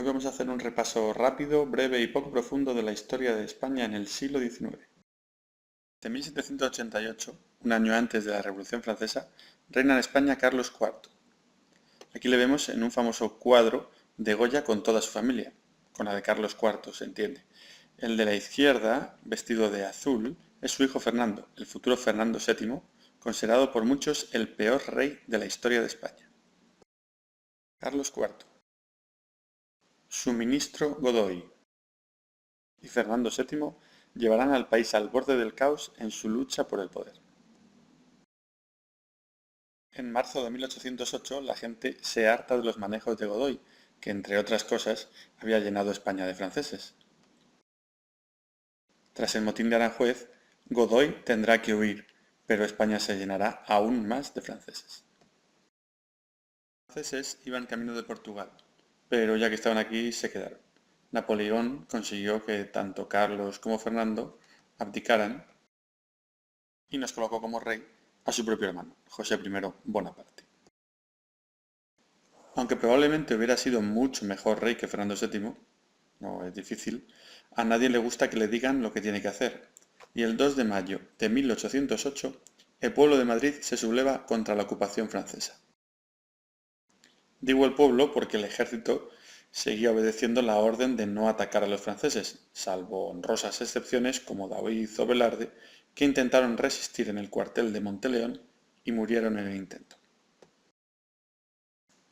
Hoy vamos a hacer un repaso rápido, breve y poco profundo de la historia de España en el siglo XIX. De 1788, un año antes de la Revolución Francesa, reina en España Carlos IV. Aquí le vemos en un famoso cuadro de Goya con toda su familia, con la de Carlos IV, se entiende. El de la izquierda, vestido de azul, es su hijo Fernando, el futuro Fernando VII, considerado por muchos el peor rey de la historia de España. Carlos IV. Su ministro Godoy y Fernando VII llevarán al país al borde del caos en su lucha por el poder. En marzo de 1808 la gente se harta de los manejos de Godoy, que entre otras cosas había llenado España de franceses. Tras el motín de Aranjuez, Godoy tendrá que huir, pero España se llenará aún más de franceses. Los franceses iban camino de Portugal, pero ya que estaban aquí se quedaron. Napoleón consiguió que tanto Carlos como Fernando abdicaran y nos colocó como rey a su propio hermano, José I Bonaparte. Aunque probablemente hubiera sido mucho mejor rey que Fernando VII, no es difícil, a nadie le gusta que le digan lo que tiene que hacer. Y el 2 de mayo de 1808, el pueblo de Madrid se subleva contra la ocupación francesa. Digo el pueblo porque el ejército seguía obedeciendo la orden de no atacar a los franceses, salvo honrosas excepciones como David o Velarde, que intentaron resistir en el cuartel de Monteleón y murieron en el intento.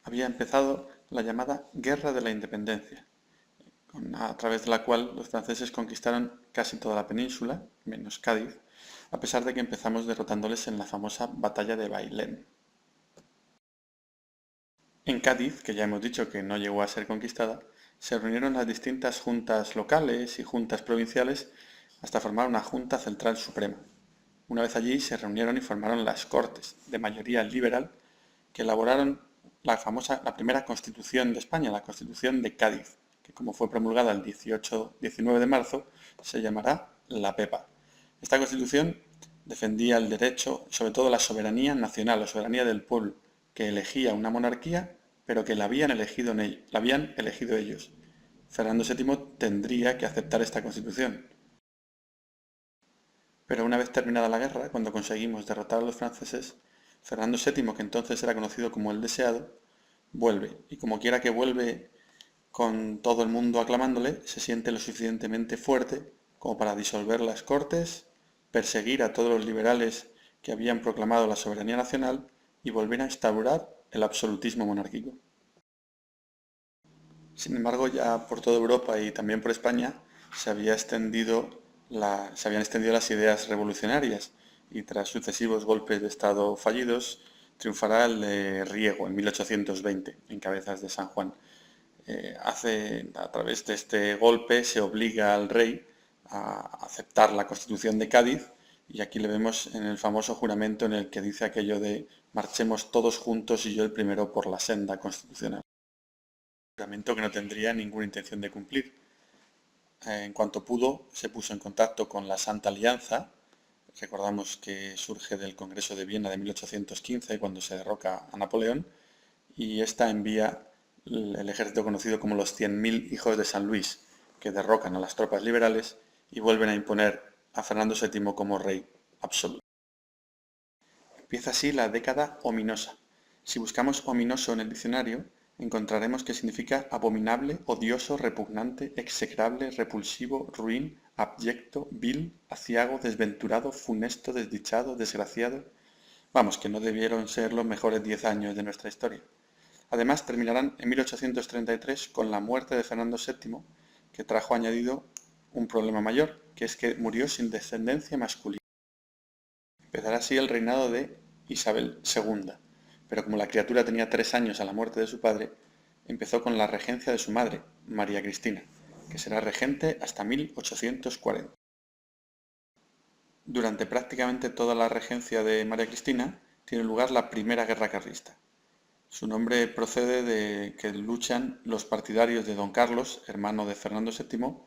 Había empezado la llamada Guerra de la Independencia, a través de la cual los franceses conquistaron casi toda la península, menos Cádiz, a pesar de que empezamos derrotándoles en la famosa Batalla de Bailén. En Cádiz, que ya hemos dicho que no llegó a ser conquistada, se reunieron las distintas juntas locales y juntas provinciales hasta formar una Junta Central Suprema. Una vez allí se reunieron y formaron las Cortes, de mayoría liberal, que elaboraron la primera Constitución de España, la Constitución de Cádiz, que como fue promulgada el 19 de marzo, se llamará la PEPA. Esta Constitución defendía el derecho, sobre todo la soberanía nacional, la soberanía del pueblo, que elegía una monarquía, pero que la habían elegido ellos. Fernando VII tendría que aceptar esta Constitución. Pero una vez terminada la guerra, cuando conseguimos derrotar a los franceses, Fernando VII, que entonces era conocido como el Deseado, vuelve, y como quiera que vuelve con todo el mundo aclamándole, se siente lo suficientemente fuerte como para disolver las Cortes, perseguir a todos los liberales que habían proclamado la soberanía nacional y volver a instaurar el absolutismo monárquico. Sin embargo, ya por toda Europa y también por España se habían extendido las ideas revolucionarias y tras sucesivos golpes de Estado fallidos, triunfará el de Riego en 1820, en Cabezas de San Juan. A través de este golpe se obliga al rey a aceptar la Constitución de Cádiz y aquí le vemos en el famoso juramento en el que dice aquello de marchemos todos juntos y yo el primero por la senda constitucional. Juramento que no tendría ninguna intención de cumplir. En cuanto pudo, se puso en contacto con la Santa Alianza. Recordamos que surge del Congreso de Viena de 1815, cuando se derroca a Napoleón, y esta envía el ejército conocido como los 100.000 hijos de San Luis, que derrocan a las tropas liberales y vuelven a imponer a Fernando VII como rey absoluto. Empieza así la década ominosa. Si buscamos ominoso en el diccionario, encontraremos que significa abominable, odioso, repugnante, execrable, repulsivo, ruin, abyecto, vil, aciago, desventurado, funesto, desdichado, desgraciado. Vamos, que no debieron ser los mejores 10 años de nuestra historia. Además, terminarán en 1833 con la muerte de Fernando VII, que trajo añadido un problema mayor, que es que murió sin descendencia masculina. Empezará así el reinado de Isabel II, pero como la criatura tenía 3 años a la muerte de su padre, empezó con la regencia de su madre, María Cristina, que será regente hasta 1840. Durante prácticamente toda la regencia de María Cristina tiene lugar la Primera Guerra Carlista. Su nombre procede de que luchan los partidarios de Don Carlos, hermano de Fernando VII,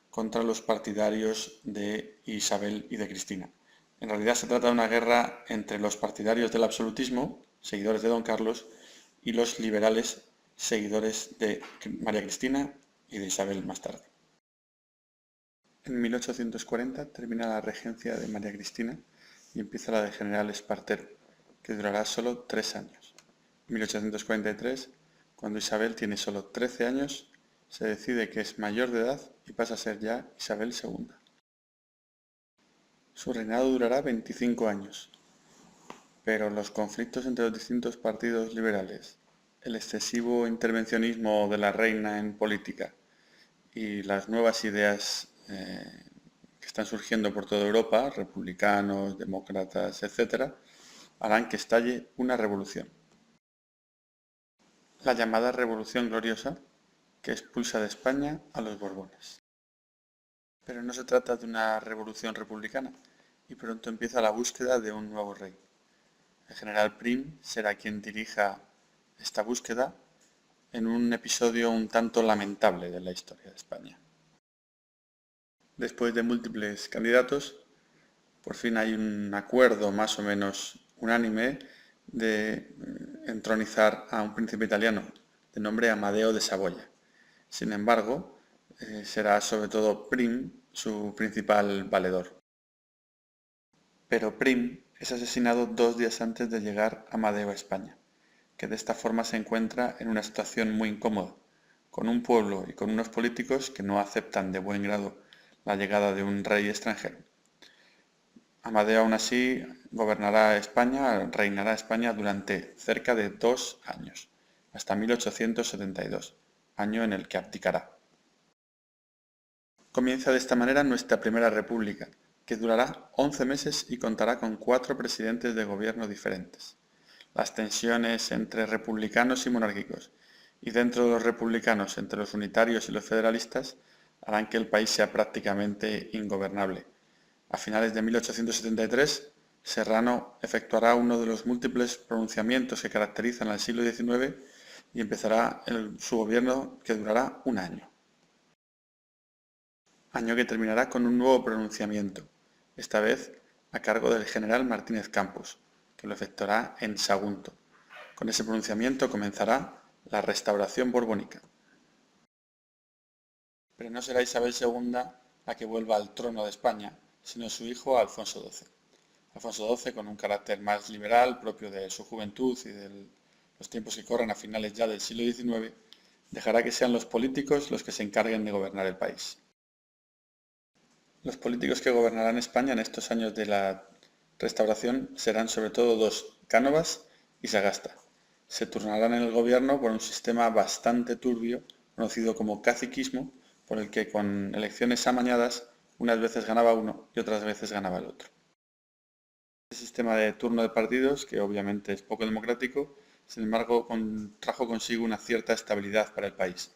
contra los partidarios de Isabel y de Cristina. En realidad se trata de una guerra entre los partidarios del absolutismo, seguidores de Don Carlos, y los liberales, seguidores de María Cristina y de Isabel más tarde. En 1840 termina la regencia de María Cristina y empieza la de General Espartero, que durará solo 3 años. En 1843, cuando Isabel tiene solo 13 años, se decide que es mayor de edad y pasa a ser ya Isabel II. Su reinado durará 25 años, pero los conflictos entre los distintos partidos liberales, el excesivo intervencionismo de la reina en política y las nuevas ideas que están surgiendo por toda Europa, republicanos, demócratas, etc., harán que estalle una revolución. La llamada Revolución Gloriosa, que expulsa de España a los Borbones. Pero no se trata de una revolución republicana, y pronto empieza la búsqueda de un nuevo rey. El general Prim será quien dirija esta búsqueda en un episodio un tanto lamentable de la historia de España. Después de múltiples candidatos, por fin hay un acuerdo más o menos unánime de entronizar a un príncipe italiano de nombre Amadeo de Saboya. Sin embargo, será sobre todo Prim su principal valedor. Pero Prim es asesinado 2 días antes de llegar Amadeo a España, que de esta forma se encuentra en una situación muy incómoda, con un pueblo y con unos políticos que no aceptan de buen grado la llegada de un rey extranjero. Amadeo aún así reinará España durante cerca de 2 años, hasta 1872, año en el que abdicará. Comienza de esta manera nuestra primera república, que durará 11 meses y contará con 4 presidentes de gobierno diferentes. Las tensiones entre republicanos y monárquicos, y dentro de los republicanos entre los unitarios y los federalistas, harán que el país sea prácticamente ingobernable. A finales de 1873, Serrano efectuará uno de los múltiples pronunciamientos que caracterizan al siglo XIX y empezará su gobierno, que durará un año. Año que terminará con un nuevo pronunciamiento, esta vez a cargo del general Martínez Campos, que lo efectuará en Sagunto. Con ese pronunciamiento comenzará la restauración borbónica. Pero no será Isabel II la que vuelva al trono de España, sino su hijo Alfonso XII. Alfonso XII, con un carácter más liberal propio de su juventud y de los tiempos que corren a finales ya del siglo XIX, dejará que sean los políticos los que se encarguen de gobernar el país. Los políticos que gobernarán España en estos años de la restauración serán sobre todo 2, Cánovas y Sagasta. Se turnarán en el gobierno por un sistema bastante turbio, conocido como caciquismo, por el que con elecciones amañadas unas veces ganaba uno y otras veces ganaba el otro. Este sistema de turno de partidos, que obviamente es poco democrático, sin embargo trajo consigo una cierta estabilidad para el país.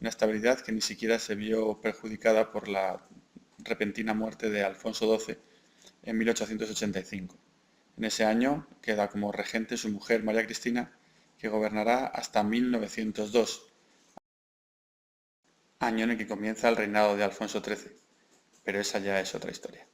Una estabilidad que ni siquiera se vio perjudicada por la repentina muerte de Alfonso XII en 1885. En ese año queda como regente su mujer María Cristina, que gobernará hasta 1902, año en el que comienza el reinado de Alfonso XIII, pero esa ya es otra historia.